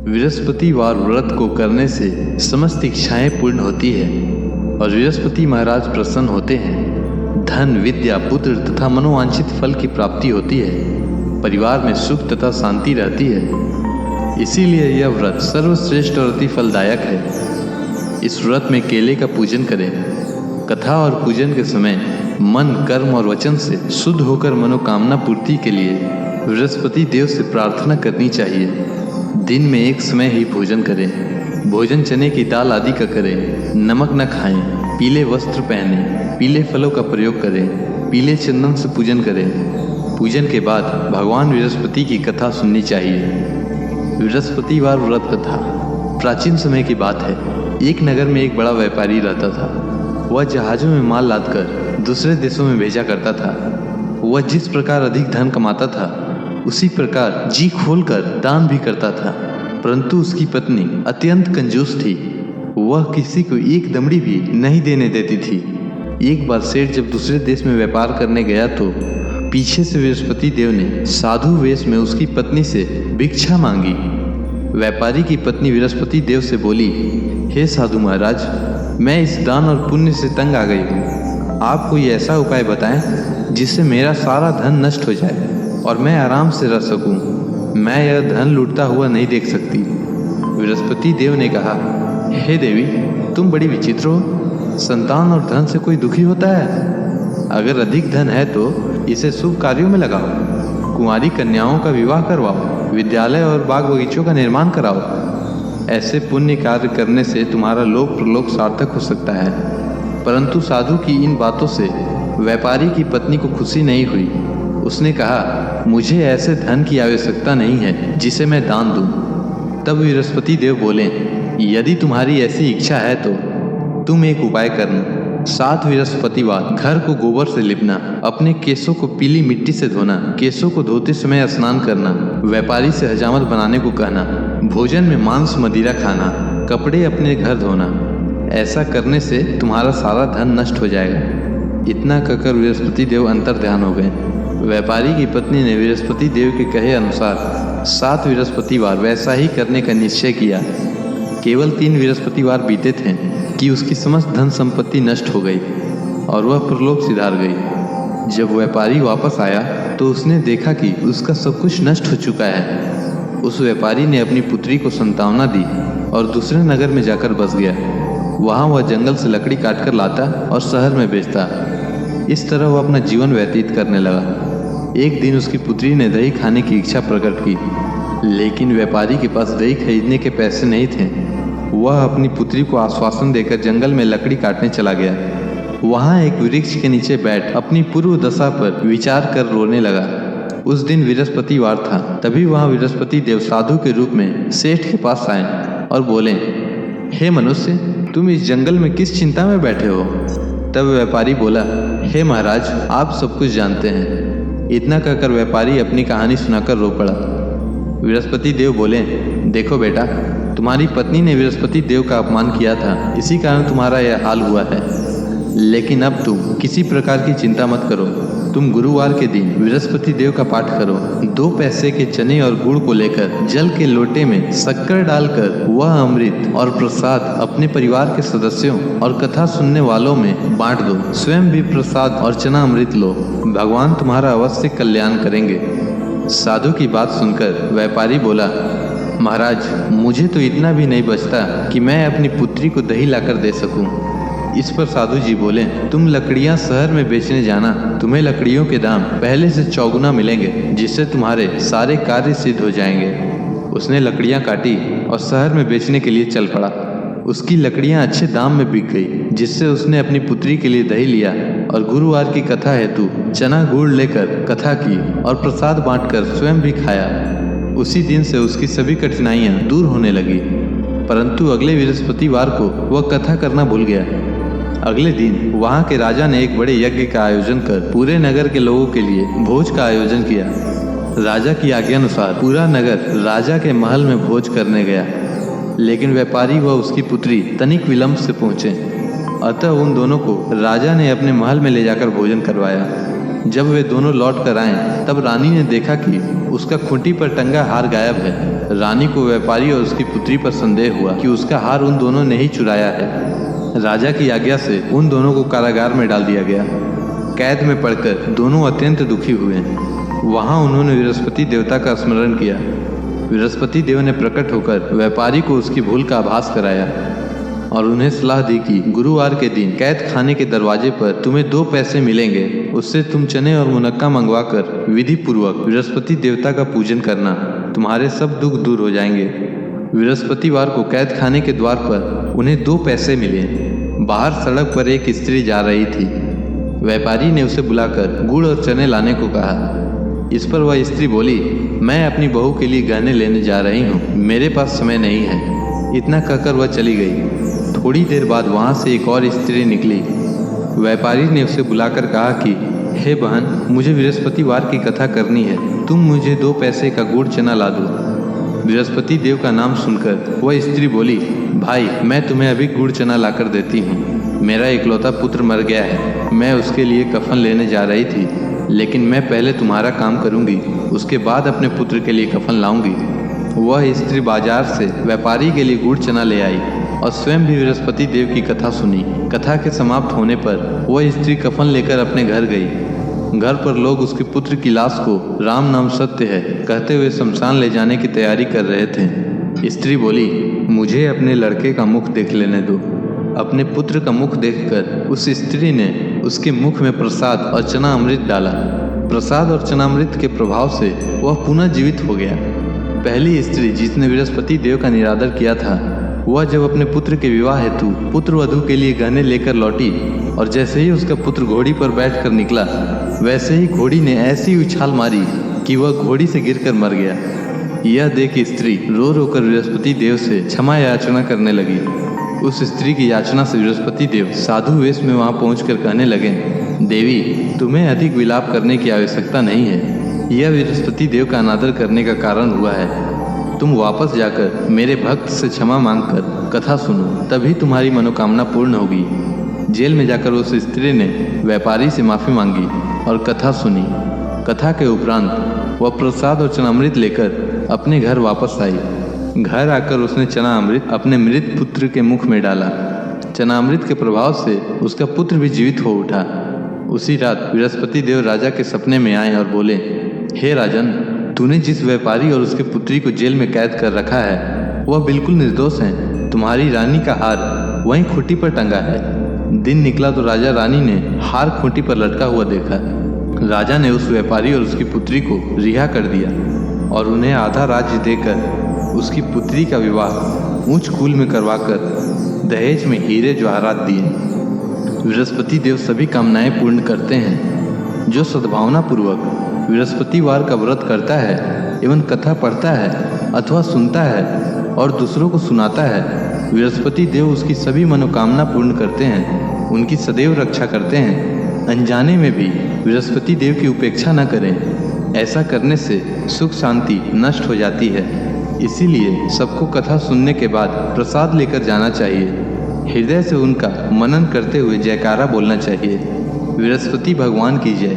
बृहस्पतिवार व्रत को करने से समस्त इच्छाएं पूर्ण होती है और बृहस्पति महाराज प्रसन्न होते हैं। धन, विद्या, पुत्र तथा मनोवांछित फल की प्राप्ति होती है। परिवार में सुख तथा शांति रहती है। इसीलिए यह व्रत सर्वश्रेष्ठ और अति फलदायक है। इस व्रत में केले का पूजन करें। कथा और पूजन के समय मन, कर्म और वचन से शुद्ध होकर मनोकामना पूर्ति के लिए बृहस्पति देव से प्रार्थना करनी चाहिए। दिन में एक समय ही भोजन करें। भोजन चने की दाल आदि का करें। नमक न खाएं। पीले वस्त्र पहनें। पीले फलों का प्रयोग करें। पीले चंदन से पूजन करें। पूजन के बाद भगवान बृहस्पति की कथा सुननी चाहिए। बृहस्पतिवार व्रत कथा प्राचीन समय की बात है। एक नगर में एक बड़ा व्यापारी रहता था। वह जहाज़ों में माल लादकर दूसरे देशों में भेजा करता था। वह जिस प्रकार अधिक धन कमाता था उसी प्रकार जी खोलकर दान भी करता था। परंतु उसकी पत्नी अत्यंत कंजूस थी। वह किसी को एक दमड़ी भी नहीं देने देती थी। एक बार सेठ जब दूसरे देश में व्यापार करने गया तो पीछे से बृहस्पति देव ने साधु वेश में उसकी पत्नी से भिक्षा मांगी। व्यापारी की पत्नी बृहस्पति देव से बोली, हे साधु महाराज, मैं इस दान और पुण्य से तंग आ गई हूँ। आप कोई ऐसा उपाय बताएं जिससे मेरा सारा धन नष्ट हो जाए और मैं आराम से रह सकूं। मैं यह धन लूटता हुआ नहीं देख सकती। बृहस्पति देव ने कहा, हे देवी, तुम बड़ी विचित्र हो। संतान और धन से कोई दुखी होता है? अगर अधिक धन है तो इसे शुभ कार्यों में लगाओ। कुंवारी कन्याओं का विवाह करवाओ। विद्यालय और बाग बगीचों का निर्माण कराओ। ऐसे पुण्य कार्य करने से तुम्हारा लोक प्रलोक सार्थक हो सकता है। परंतु साधु की इन बातों से व्यापारी की पत्नी को खुशी नहीं हुई। उसने कहा, मुझे ऐसे धन की आवश्यकता नहीं है जिसे मैं दान दूं। तब बृहस्पति देव बोले, यदि तुम्हारी ऐसी इच्छा है तो तुम एक उपाय करना। 7 बृहस्पतिवार घर को गोबर से लिपना, अपने केसों को पीली मिट्टी से धोना, केसों को धोते समय स्नान करना, व्यापारी से हजामत बनाने को कहना, भोजन में मांस मदिरा खाना, कपड़े अपने घर धोना। ऐसा करने से तुम्हारा सारा धन नष्ट हो जाएगा। इतना कहकर बृहस्पति देव अंतर ध्यान हो गए। व्यापारी की पत्नी ने बृहस्पति देव के कहे अनुसार 7 बृहस्पतिवार वैसा ही करने का निश्चय किया। केवल 3 बृहस्पतिवार बीते थे कि उसकी समस्त धन संपत्ति नष्ट हो गई और वह परलोक सिधार गई। जब व्यापारी वापस आया तो उसने देखा कि उसका सब कुछ नष्ट हो चुका है। उस व्यापारी ने अपनी पुत्री को संतावना दी और दूसरे नगर में जाकर बस गया। वहाँ वह जंगल से लकड़ी काटकर लाता और शहर में बेचता। इस तरह वह अपना जीवन व्यतीत करने लगा। एक दिन उसकी पुत्री ने दही खाने की इच्छा प्रकट की, लेकिन व्यापारी के पास दही खरीदने के पैसे नहीं थे। वह अपनी पुत्री को आश्वासन देकर जंगल में लकड़ी काटने चला गया। वहाँ एक वृक्ष के नीचे बैठ अपनी पूर्व दशा पर विचार कर रोने लगा। उस दिन बृहस्पतिवार था। तभी वहाँ बृहस्पति देव साधु के रूप में सेठ के पास आए और बोले, हे मनुष्य, तुम इस जंगल में किस चिंता में बैठे हो? तब व्यापारी बोला, हे महाराज, आप सब कुछ जानते हैं। इतना कहकर व्यापारी अपनी कहानी सुनाकर रो पड़ा। बृहस्पति देव बोले, देखो बेटा, तुम्हारी पत्नी ने बृहस्पति देव का अपमान किया था, इसी कारण तुम्हारा यह हाल हुआ है। लेकिन अब तुम किसी प्रकार की चिंता मत करो। तुम गुरुवार के दिन बृहस्पति देव का पाठ करो। 2 पैसे के चने और गुड़ को लेकर जल के लोटे में शक्कर डालकर वह अमृत और प्रसाद अपने परिवार के सदस्यों और कथा सुनने वालों में बांट दो। स्वयं भी प्रसाद और चना अमृत लो। भगवान तुम्हारा अवश्य कल्याण करेंगे। साधु की बात सुनकर व्यापारी बोला, महाराज, मुझे तो इतना भी नहीं बचता कि मैं अपनी पुत्री को दही लाकर दे सकूं। इस पर साधु जी बोले, तुम लकड़ियां शहर में बेचने जाना। तुम्हें लकड़ियों के दाम पहले से चौगुना मिलेंगे, जिससे तुम्हारे सारे कार्य सिद्ध हो जाएंगे। उसने लकड़ियां काटी और शहर में बेचने के लिए चल पड़ा। उसकी लकड़ियां अच्छे दाम में बिक गई, जिससे उसने अपनी पुत्री के लिए दही लिया और गुरुवार की कथा हेतु चना गुड़ लेकर कथा की और प्रसाद बांटकर स्वयं भी खाया। उसी दिन से उसकी सभी कठिनाइयां दूर होने लगी। परंतु अगले बृहस्पतिवार को वह कथा करना भूल गया। अगले दिन वहाँ के राजा ने एक बड़े यज्ञ का आयोजन कर पूरे नगर के लोगों के लिए भोज का आयोजन किया। राजा की आज्ञा अनुसार पूरा नगर राजा के महल में भोज करने गया, लेकिन व्यापारी व उसकी पुत्री तनिक विलंब से पहुँचे। अतः उन दोनों को राजा ने अपने महल में ले जाकर भोजन करवाया। जब वे दोनों लौट कर आए तब रानी ने देखा कि उसका खूंटी पर टंगा हार गायब है। रानी को व्यापारी और उसकी पुत्री पर संदेह हुआ कि उसका हार उन दोनों ने ही चुराया है। राजा की आज्ञा से उन दोनों को कारागार में डाल दिया गया। कैद में पड़कर दोनों अत्यंत दुखी हुए। वहां उन्होंने बृहस्पति देवता का स्मरण किया। बृहस्पति देव ने प्रकट होकर व्यापारी को उसकी भूल का आभास कराया और उन्हें सलाह दी कि गुरुवार के दिन कैद खाने के दरवाजे पर तुम्हें 2 पैसे मिलेंगे, उससे तुम चने और मुनक्का मंगवाकर विधि पूर्वक बृहस्पति देवता का पूजन करना, तुम्हारे सब दुख दूर हो जाएंगे। बृहस्पतिवार को कैद खाने के द्वार पर उन्हें 2 पैसे मिले। बाहर सड़क पर एक स्त्री जा रही थी। व्यापारी ने उसे बुलाकर गुड़ और चने लाने को कहा। इस पर वह स्त्री बोली, मैं अपनी बहू के लिए गहने लेने जा रही हूँ, मेरे पास समय नहीं है। इतना कहकर वह चली गई। थोड़ी देर बाद वहाँ से एक और स्त्री निकली। व्यापारी ने उसे बुलाकर कहा कि हे बहन, मुझे बृहस्पतिवार की कथा करनी है, तुम मुझे 2 पैसे का गुड़ चना ला दो। बृहस्पति देव का नाम सुनकर वह स्त्री बोली, भाई मैं तुम्हें अभी गुड़ चना लाकर देती हूँ। मेरा इकलौता पुत्र मर गया है, मैं उसके लिए कफन लेने जा रही थी, लेकिन मैं पहले तुम्हारा काम करूँगी, उसके बाद अपने पुत्र के लिए कफन लाऊंगी। वह स्त्री बाजार से व्यापारी के लिए गुड़ चना ले आई और स्वयं भी बृहस्पति देव की कथा सुनी। कथा के समाप्त होने पर वह स्त्री कफन लेकर अपने घर गई। घर पर लोग उसके पुत्र की लाश को राम नाम सत्य है कहते हुए शमशान ले जाने की तैयारी कर रहे थे। स्त्री बोली, मुझे अपने लड़के का मुख देख लेने दो। अपने पुत्र का मुख देखकर उस स्त्री ने उसके मुख में प्रसाद और चना अमृत डाला। प्रसाद और चनामृत के प्रभाव से वह पुनः जीवित हो गया। पहली स्त्री जिसने बृहस्पति देव का निरादर किया था, वह जब अपने पुत्र के विवाह हेतु पुत्र वधू के लिए गहने लेकर लौटी और जैसे ही उसका पुत्र घोड़ी पर बैठकर निकला, वैसे ही घोड़ी ने ऐसी उछाल मारी कि वह घोड़ी से गिरकर मर गया। यह देख स्त्री रो रो कर बृहस्पति देव से क्षमा याचना करने लगी। उस स्त्री की याचना से बृहस्पति देव साधु वेश में वहां पहुंचकर कहने लगे, देवी तुम्हें अधिक विलाप करने की आवश्यकता नहीं है, यह बृहस्पति देव का अनादर करने का कारण हुआ है। तुम वापस जाकर मेरे भक्त से क्षमा मांगकर कथा सुनो, तभी तुम्हारी मनोकामना पूर्ण होगी। जेल में जाकर उस स्त्री ने व्यापारी से माफी मांगी और कथा सुनी। कथा के उपरांत वह प्रसाद और चनामृत लेकर अपने घर वापस आई। घर आकर उसने चना अमृत अपने मृत पुत्र के मुख में डाला। चनामृत के प्रभाव से उसका पुत्र भी जीवित हो उठा। उसी रात बृहस्पति देव राजा के सपने में आए और बोले, हे राजन, तूने जिस व्यापारी और उसकी पुत्री को जेल में कैद कर रखा है वह बिल्कुल निर्दोष है। तुम्हारी रानी का हार वहीं खूंटी पर टंगा है। दिन निकला तो राजा रानी ने हार खूंटी पर लटका हुआ देखा। राजा ने उस व्यापारी और उसकी पुत्री को रिहा कर दिया और उन्हें आधा राज्य देकर उसकी पुत्री का विवाह ऊंच कुल में करवाकर दहेज में हीरे जवाहरात दिए। बृहस्पति देव सभी कामनाएं पूर्ण करते हैं। जो सद्भावना पूर्वक बृहस्पतिवार का व्रत करता है एवं कथा पढ़ता है अथवा सुनता है और दूसरों को सुनाता है, बृहस्पति देव उसकी सभी मनोकामना पूर्ण करते हैं, उनकी सदैव रक्षा करते हैं। अनजाने में भी बृहस्पति देव की उपेक्षा न करें, ऐसा करने से सुख शांति नष्ट हो जाती है। इसीलिए सबको कथा सुनने के बाद प्रसाद लेकर जाना चाहिए। हृदय से उनका मनन करते हुए जयकारा बोलना चाहिए। बृहस्पति भगवान की जय।